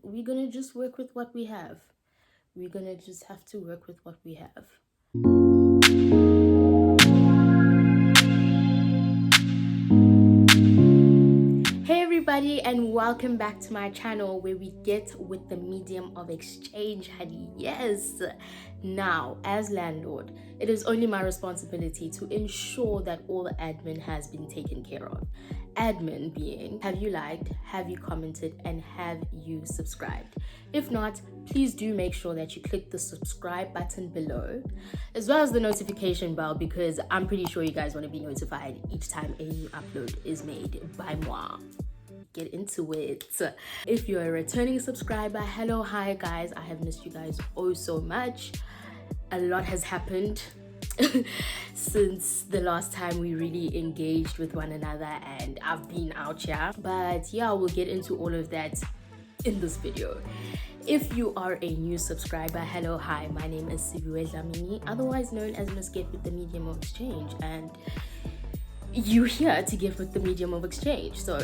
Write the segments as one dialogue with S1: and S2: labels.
S1: we're gonna just work with what we have. We're gonna just have to work with what we have. Hey everybody, and welcome back to my channel where we get with the medium of exchange, honey. Yes. Now, as landlord, it is only my responsibility to ensure that all the admin has been taken care of. Admin being, have you liked, have you commented, and have you subscribed? If not, please do make sure that you click the subscribe button below, as well as the notification bell, because I'm pretty sure you guys want to be notified each time a new upload is made by moi. Get into it. If you're a returning subscriber, hello, hi guys, I have missed you guys oh so much. A lot has happened since the last time we really engaged with one another, and I've been out here, but yeah, we'll get into all of that in this video. If you are a new subscriber, hello, hi, my name is eDlozini, otherwise known as Miss Get with the Medium of Exchange, and you're here to get with the medium of exchange, so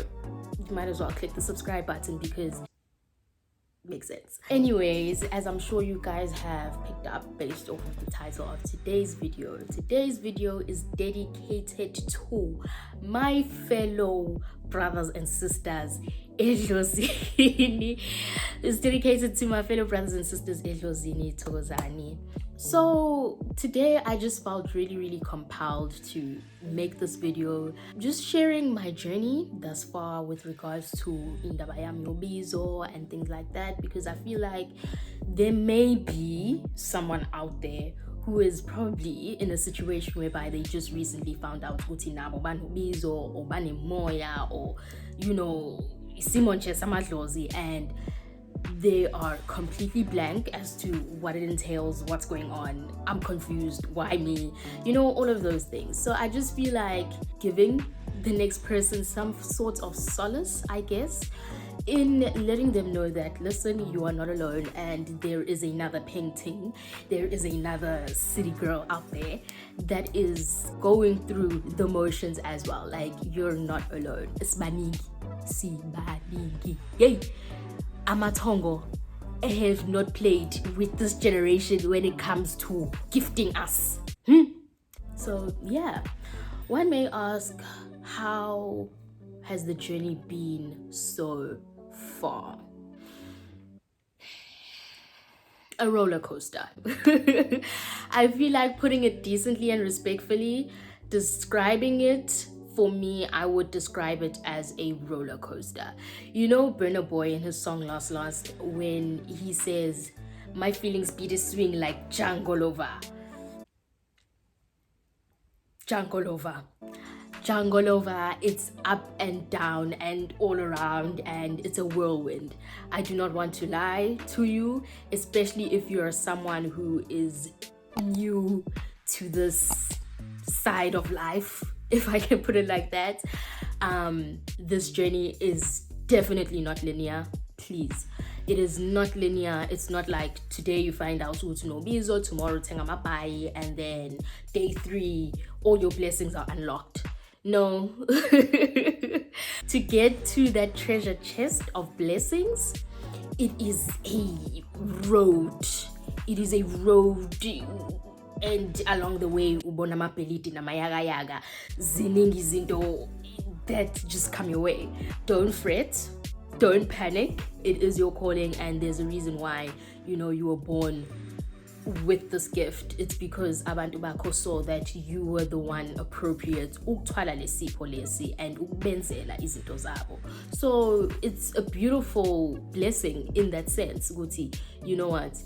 S1: you might as well click the subscribe button because it makes sense. Anyways, as I'm sure you guys have picked up based off of the title of today's video is dedicated to my fellow brothers and sisters, eDlozini. It's dedicated to my fellow brothers and sisters, eDlozini, Tozani. So today I just felt really compelled to make this video, just sharing my journey thus far with regards to indaba yami yobizo and things like that, because I feel like there may be someone out there who is probably in a situation whereby they just recently found out ukuthi nabo banobizo or banemoya, or you know, Simon Chesamadlozi, and they are completely blank as to what it entails, what's going on. I'm confused, why me? You know, all of those things. So I just feel like giving the next person some sort of solace, I guess, in letting them know that, listen, you are not alone, and there is another painting, there is another city girl out there that is going through the motions as well. Like, you're not alone. Sibaningi. Yay! Amatongo have not played with this generation when it comes to gifting us. So yeah, one may ask, how has the journey been so far? A roller coaster. I feel like putting it decently and respectfully, describing it, for me, I would describe it as a roller coaster. You know Burna Boy in his song Last when he says, my feelings beat a swing like jungle over. It's up and down and all around, and it's a whirlwind. I do not want to lie to you, especially if you're someone who is new to this side of life, if I can put it like that. This journey is definitely not linear. Please, it is not linear. It's not like today you find out Utunobizo, tomorrow Tengamabai, and then day 3 all your blessings are unlocked. No. To get to that treasure chest of blessings, it is a road. And along the way ubona amapeliti namayagayaga, ziningi zinto that just come your way. Don't fret, don't panic. It is your calling, and there's a reason why, you know, you were born with this gift. It's because abantu bakho saw that you were the one appropriate ukuthwala lesipho lesi and ukubenzela izinto zabo. So it's a beautiful blessing in that sense, Guti. You know what,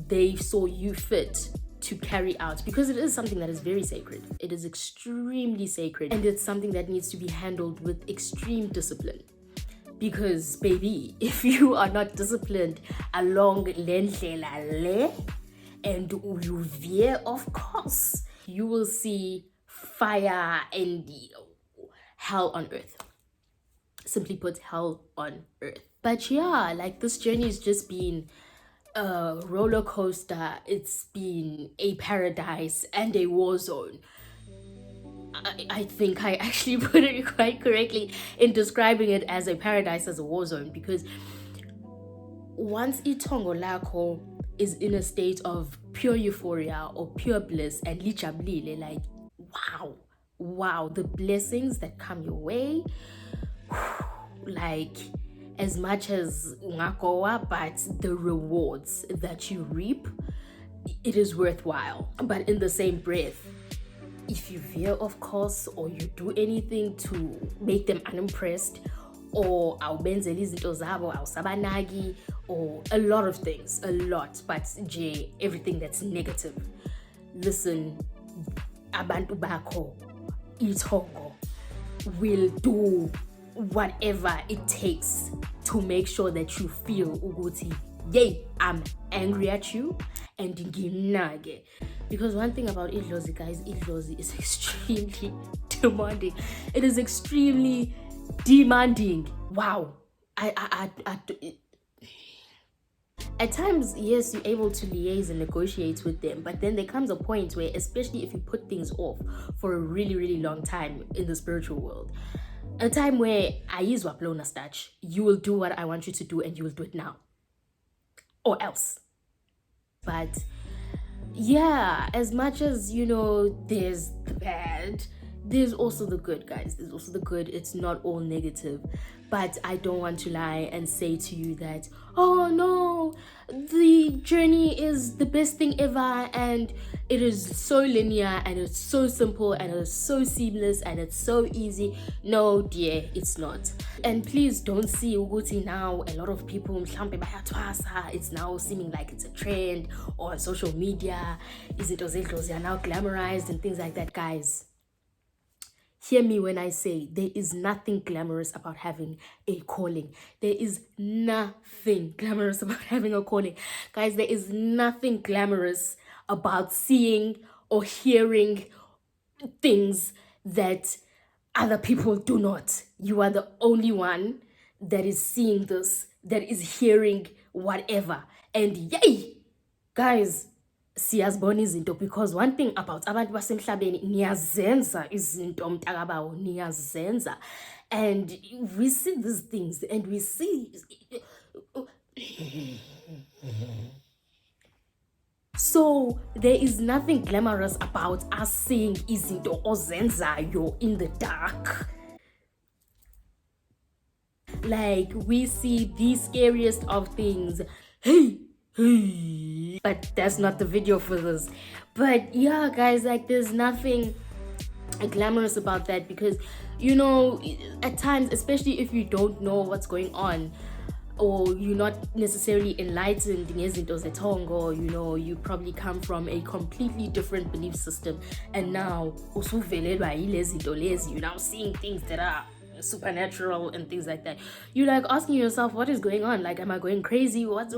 S1: they saw you fit to carry out, because it is something that is very sacred. It is extremely sacred, and it's something that needs to be handled with extreme discipline. Because baby, if you are not disciplined along le and you veer off course, you will see fire and hell on earth. Simply put, hell on earth. But yeah, like, this journey has just been a roller coaster. It's been a paradise and a war zone. I think I actually put it quite correctly in describing it as a paradise, as a war zone, because once itongo lakho is in a state of pure euphoria or pure bliss and lijabulile, like wow, the blessings that come your way, like as much as ngakoa, but the rewards that you reap, it is worthwhile. But in the same breath, if you veer off course or you do anything to make them unimpressed, or awubenzela izinto zabo, awusabanaki, or a lot of things, but everything that's negative, listen, abantu bakho itongo will do whatever it takes to make sure that you feel ukuthi, yay, I'm angry at you and nginake. Because one thing about iDlozi, guys, iDlozi is extremely demanding. It is extremely demanding. Wow. At times, yes, you're able to liaise and negotiate with them, but then there comes a point where, especially if you put things off for a really, really long time in the spiritual world, a time where I use waplona starch, you will do what I want you to do and you will do it now or else. But yeah, as much as, you know, there's the bad, there's also the good, guys. There's also the good. It's not all negative. But I don't want to lie and say to you that, oh no, the journey is the best thing ever and it is so linear and it's so simple and it's so seamless and it's so easy. No, dear, it's not. And please don't see ukuthi now a lot of people mhlambe bayathwasa, it's now seeming like it's a trend, or on social media izinto zeDlozi are now glamorized and things like that. Guys, hear me when I say there is nothing glamorous about having a calling. There is nothing glamorous about having a calling. Guys, there is nothing glamorous about seeing or hearing things that other people do not. You are the only one that is seeing this, that is hearing whatever. And yay, guys, siyazibona izinto, because one thing about abantu basemhlabeni, niyazenza izinto mntakabawo, niyazenza, and we see these things and we see so there is nothing glamorous about us seeing izinto ozenzayo in the dark. Like, we see the scariest of things. Hey, but that's not the video for this. But yeah, guys, like, there's nothing glamorous about that, because, you know, at times, especially if you don't know what's going on, or you're not necessarily enlightened in ngezinto zetongo, you know, you probably come from a completely different belief system, and now usuvelelwa yilezinto lezi, you're now seeing things that are supernatural and things like that. You're like asking yourself, what is going on? Like, am I going crazy? What is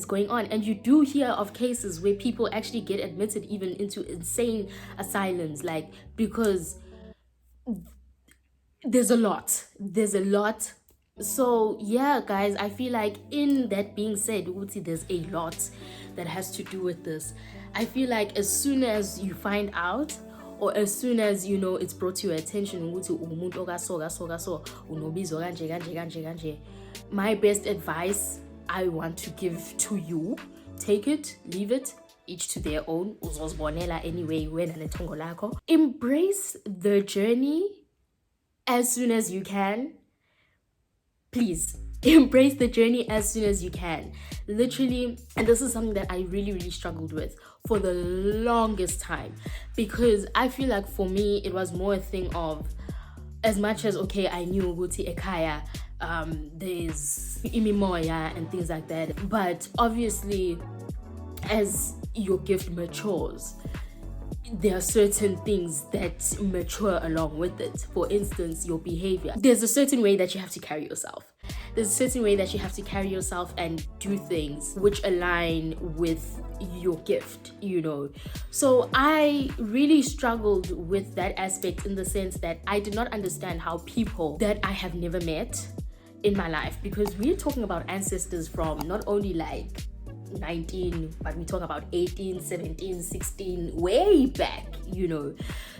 S1: going on? And you do hear of cases where people actually get admitted even into insane asylums, like, because there's a lot. So yeah, guys, I feel like, in that being said, there's a lot that has to do with this. I feel like as soon as you find out, or as soon as, you know, it's brought to your attention, my best advice I want to give to you, take it, leave it, each to their own. Anyway, embrace the journey as soon as you can. Please embrace the journey as soon as you can. Literally, and this is something that I really, really struggled with for the longest time, because I feel like for me it was more a thing of, as much as, okay, I knew Guti Ekaya, there's Imimoya and things like that, but obviously as your gift matures, there are certain things that mature along with it. For instance, your behavior. There's a certain way that you have to carry yourself. There's a certain way that you have to carry yourself and do things which align with your gift, you know. So I really struggled with that aspect, in the sense that I did not understand how people that I have never met in my life, because we're talking about ancestors from not only like 19, but we talk about 18, 17, 16, way back, you know.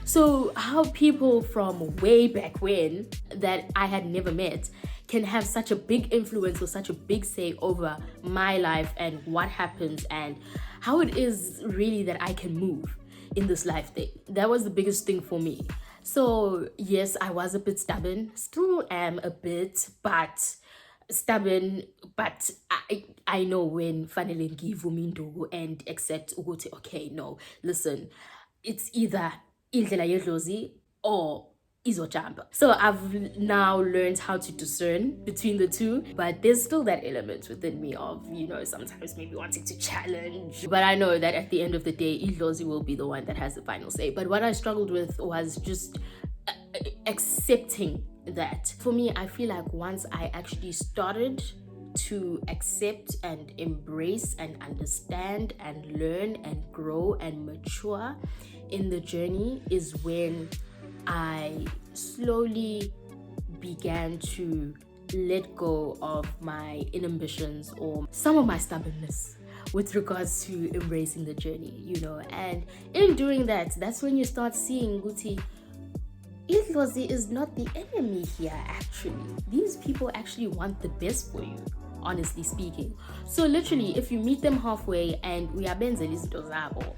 S1: So how people from way back when that I had never met can have such a big influence or such a big say over my life and what happens and how it is really that I can move in this life thing. That was the biggest thing for me. So yes, I was a bit stubborn, still am a bit, but stubborn. But I know when finally give umindo and accept ukuthi, okay, no, listen, it's either eDlozini or izojamba. So I've now learned how to discern between the two, but there's still that element within me of, sometimes maybe wanting to challenge. But I know that at the end of the day, iDlozi will be the one that has the final say. But what I struggled with was just accepting that. For me, I feel like once I actually started to accept and embrace and understand and learn and grow and mature in the journey is when I slowly began to let go of my inhibitions or some of my stubbornness with regards to embracing the journey, and in doing that, that's when you start seeing Guti, iDlozi is not the enemy here. Actually, these people actually want the best for you, honestly speaking. So literally, if you meet them halfway and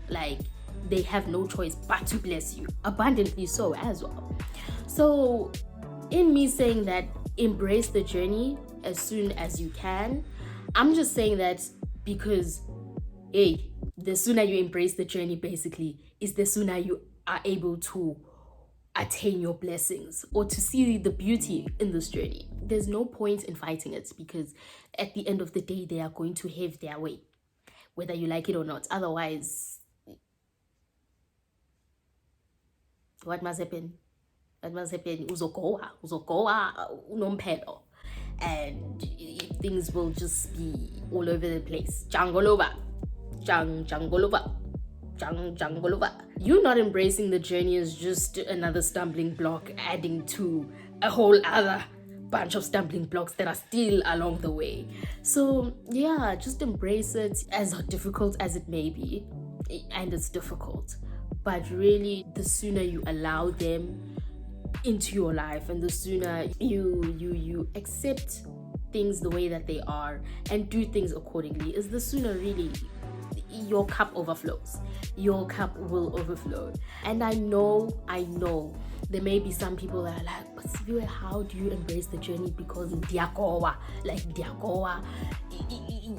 S1: like, they have no choice but to bless you abundantly, so as well. So in me saying that embrace the journey as soon as you can, I'm just saying that because the sooner you embrace the journey basically is the sooner you are able to attain your blessings or to see the beauty in this journey. There's no point in fighting it because at the end of the day, they are going to have their way, whether you like it or not. Otherwise, what must happen? Uzogoa unomphelo, and things will just be all over the place. Jangolova. You not embracing the journey is just another stumbling block, adding to a whole other bunch of stumbling blocks that are still along the way. So yeah, just embrace it, as difficult as it may be, and it's difficult. But really, the sooner you allow them into your life and the sooner you accept things the way that they are and do things accordingly, is the sooner really your cup overflows. Your cup will overflow. And I know there may be some people that are like, but Sibiwe, how do you embrace the journey? Because diakowa,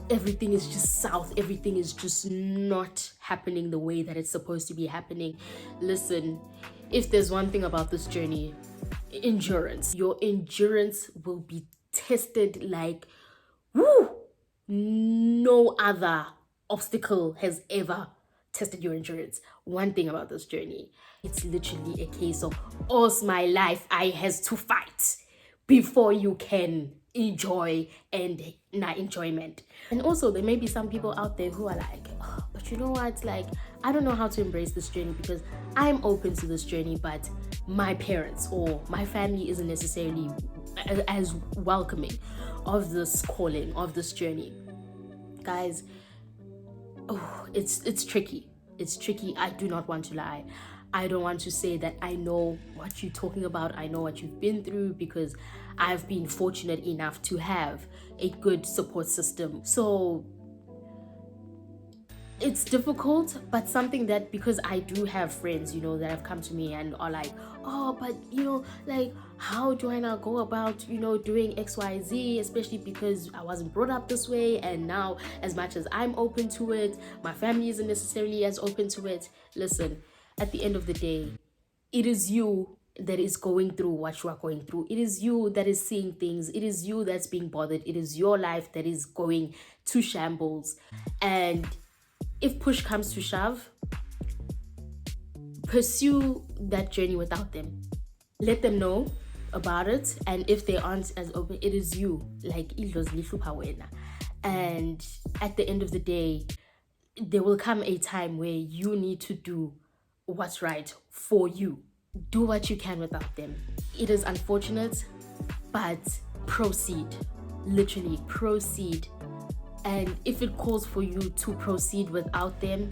S1: everything is just south, everything is just not happening the way that it's supposed to be happening. Listen, if there's one thing about this journey, endurance. Your endurance will be tested like no other obstacle has ever tested your endurance. One thing about this journey, it's literally a case of all my life I has to fight before you can enjoy and enjoyment. And also there may be some people out there who are like, oh, but you know what, like, I don't know how to embrace this journey because I'm open to this journey, but my parents or my family isn't necessarily as welcoming of this calling, of this journey. Guys, it's tricky. It's tricky. I do not want to lie. I don't want to say that I know what you're talking about. I know what you've been through because I've been fortunate enough to have a good support system. So it's difficult, but something that, because I do have friends, that have come to me and are like, oh, but like, how do I now go about, doing XYZ, especially because I wasn't brought up this way, and now as much as I'm open to it, my family isn't necessarily as open to it. Listen, at the end of the day, it is you that is going through what you are going through. It is you that is seeing things. It is you that's being bothered. It is your life that is going to shambles. And if push comes to shove, pursue that journey without them. Let them know about it, and if they aren't as open, it is you, like iDlozi lihlupha wena. And at the end of the day, there will come a time where you need to do what's right for you. Do what you can without them. It is unfortunate, but proceed. Literally proceed. And if it calls for you to proceed without them,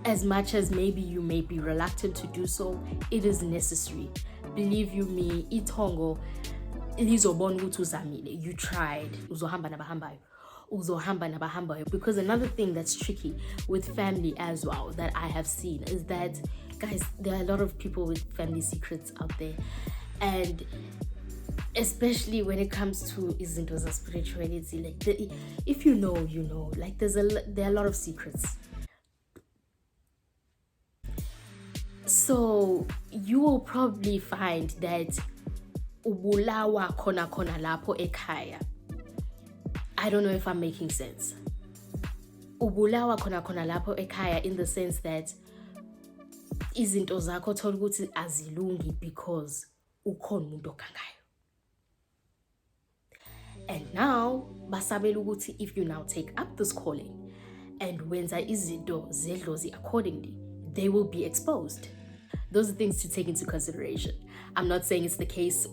S1: as much as maybe you may be reluctant to do so, it is necessary. Believe you me, itongo lizobona ukuthi uzamile, you tried, uzohamba nabahambayo. Because another thing that's tricky with family as well that I have seen is that, guys, there are a lot of people with family secrets out there, and especially when it comes to izinto za spirituality, like if you know, you know, like there are a lot of secrets. So you will probably find that ubulawa kona lapo ekhaya. I don't know if I'm making sense. Ubulawa kona lapo ekhaya, in the sense that izinto zakho thola ukuthi azilungi because ukhona umuntu ogangayo. And now basabela ukuthi if you now take up this calling and wenza izinto zedlozi accordingly, they will be exposed. Those are things to take into consideration. I'm not saying it's the case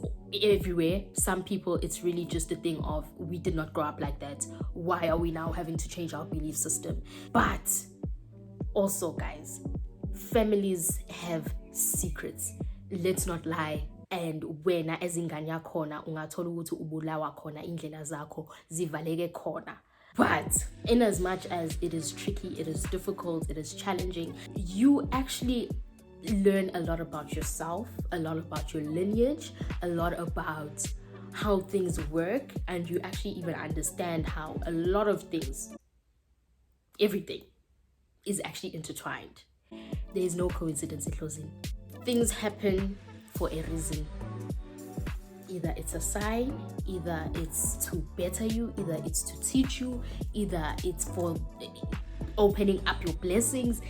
S1: everywhere. Some people, it's really just a thing of, we did not grow up like that. Why are we now having to change our belief system? But also, guys, families have secrets. Let's not lie. And wena ezingane yakhona ungathola ukuthi ubulawa khona, indlela zakho zivaleke khona. But in as much as it is tricky, it is difficult, it is challenging, you actually learn a lot about yourself, a lot about your lineage, a lot about how things work, and you actually even understand how a lot of things, everything, is actually intertwined. There is no coincidence, eDlozini. Things happen for a reason. Either it's a sign, either it's to better you, either it's to teach you, either it's for opening up your blessings,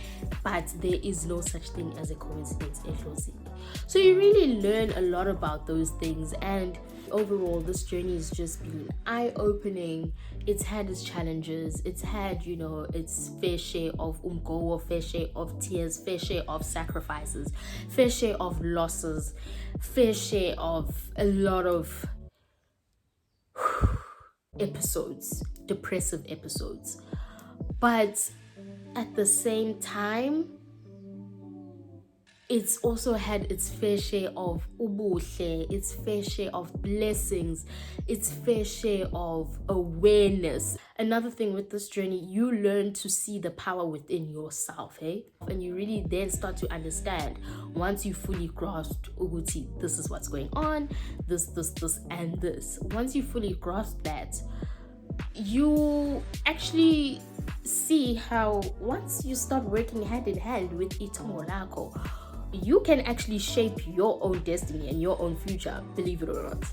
S1: but there is no such thing as a coincidence, eDlozini. So you really learn a lot about those things, and overall this journey has just been eye-opening. It's had its challenges, it's had, you know, its fair share of umgowo, fair share of tears, fair share of sacrifices, fair share of losses, fair share of a lot of episodes, depressive episodes. But at the same time, it's also had its fair share of ubuhle, its fair share of blessings, its fair share of awareness. Another thing with this journey, you learn to see the power within yourself, eh? And you really then start to understand, once you fully grasp uguti, this is what's going on, this, and this. Once you fully grasp that, you actually see how once you start working hand in hand with itongo lako, you can actually shape your own destiny and your own future, believe it or not.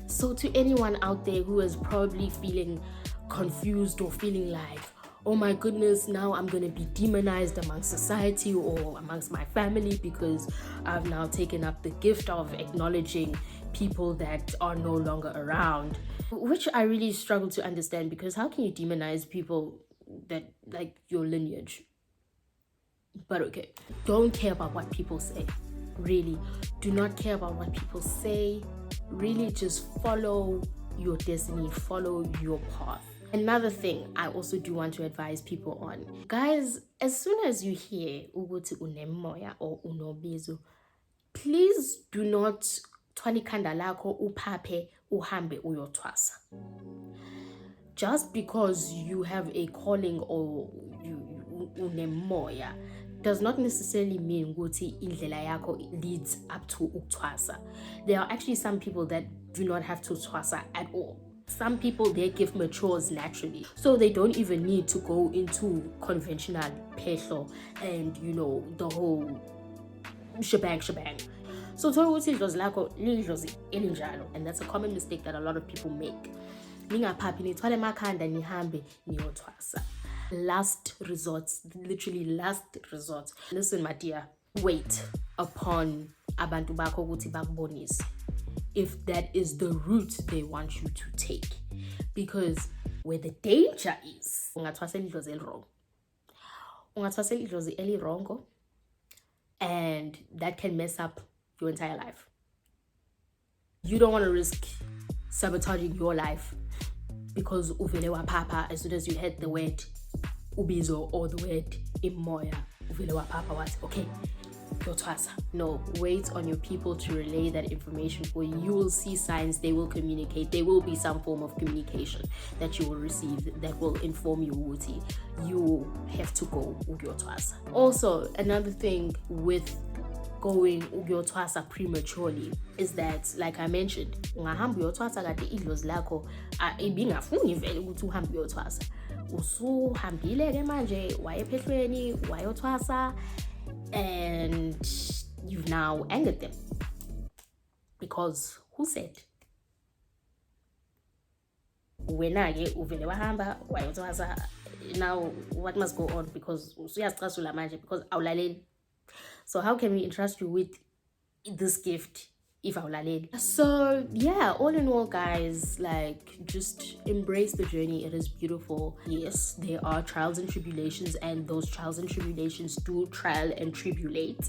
S1: So to anyone out there who is probably feeling confused or feeling like, oh my goodness, now I'm going to be demonized amongst society or amongst my family because I've now taken up the gift of acknowledging people that are no longer around, which I really struggle to understand, because how can you demonize people that, like, your lineage? But okay, don't care about what people say. Really, do not care about what people say. Really just follow your destiny, follow your path. Another thing I also do want to advise people on, guys, as soon as you hear ukuthi unemoya or unobizo, please do not thwala ikhanda lakho uphaphe uhambe uyothwasa. Just because you have a calling or you unemoya does not necessarily mean ukuthi indlela yakho leads up to ukuthwasa. There are actually some people that do not have to thwasa at all. Some people, their gift matures naturally, so they don't even need to go into conventional phehlo and, you know, the whole shebang. So iDlozi lakho lidlozi elinjalo, and that's a common mistake that a lot of people make. Ningaphaphi nithwale emakhanda nihambe niyothwasa. Last resort, literally last resort. Listen, my dear, wait upon abantu bakho ukuthi bakubonise if that is the route they want you to take, because where the danger is, ungathwasela idlozi elirong, ungathwasela idlozi elirongo, and that can mess up your entire life. You don't want to risk sabotaging your life because uvele waphapha as soon as you heard the word ubizo or the word imoya, uvele waphapha what? Okay, No, wait on your people to relay that information for you. You will see signs, they will communicate. There will be some form of communication that you will receive that will inform you ukuthi you have to go ukuyotwasa. Also, another thing with going ukuyotwasa prematurely is that, like I mentioned, ungahamba uyotwasa kade idlozi lakho ibingafuni vele ukuthi uhambe uyotwasa. Usuhambile ke manje wayephehlweni wayotwasa, and you've now angered them because who said? Wena ke uvele wahamba wayotwasa. Now what must go on because usuyazicasula manje because awulaleli. So how can we entrust you with this gift if awulaleli? So yeah, all in all, guys, like, just embrace the journey. It is beautiful. Yes, there are trials and tribulations, and those trials and tribulations do trial and tribulate.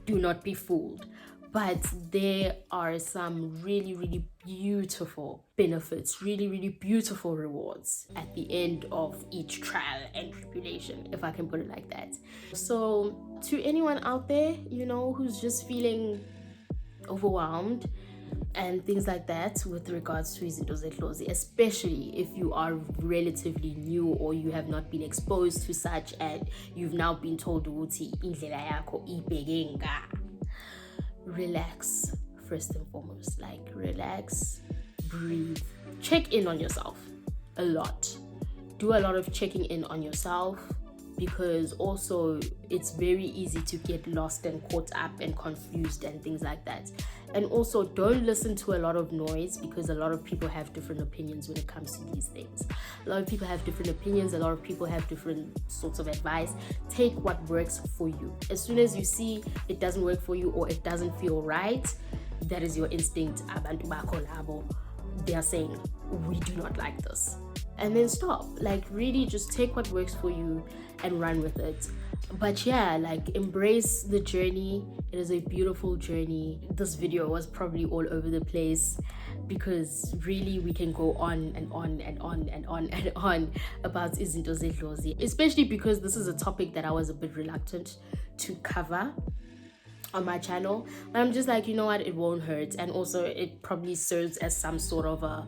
S1: Do not be fooled. But there are some really, really beautiful benefits, really, really beautiful rewards at the end of each trial and tribulation, if I can put it like that. So to anyone out there, you know, who's just feeling overwhelmed and things like that with regards to eDlozini, especially if you are relatively new or you have not been exposed to such and you've now been told ukuthi indlela yakho ibheke nga. Relax, first and foremost. Like, relax, breathe, check in on yourself a lot. Do a lot of checking in on yourself, because also it's very easy to get lost and caught up and confused and things like that. And also, don't listen to a lot of noise, because a lot of people have different opinions when it comes to these things. A lot of people have different opinions. A lot of people have different sorts of advice. Take what works for you. As soon as you see it doesn't work for you or it doesn't feel right, that is your instinct. Abantu bakho labo, they are saying, we do not like this. And then stop. Like, really just take what works for you and run with it. But yeah, like, embrace the journey. It is a beautiful journey. This video was probably all over the place, because really we can go on and on and on and on and on about eDlozini, especially because this is a topic that I was a bit reluctant to cover on my channel. But I'm just like, you know what, it won't hurt. And also it probably serves as some sort of a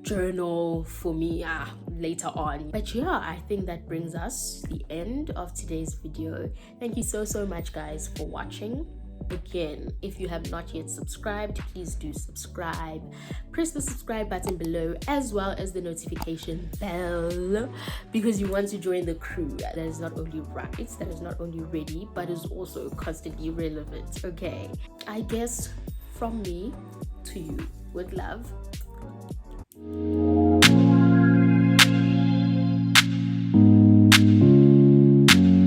S1: journal for me later on. But yeah, I think that brings us to the end of today's video. Thank you so much, guys, for watching. Again, if you have not yet subscribed, please do subscribe. Press the subscribe button below, as well as the notification bell, because you want to join the crew that is not only right, that is not only ready, but is also constantly relevant. Okay, I guess from me to you, with love.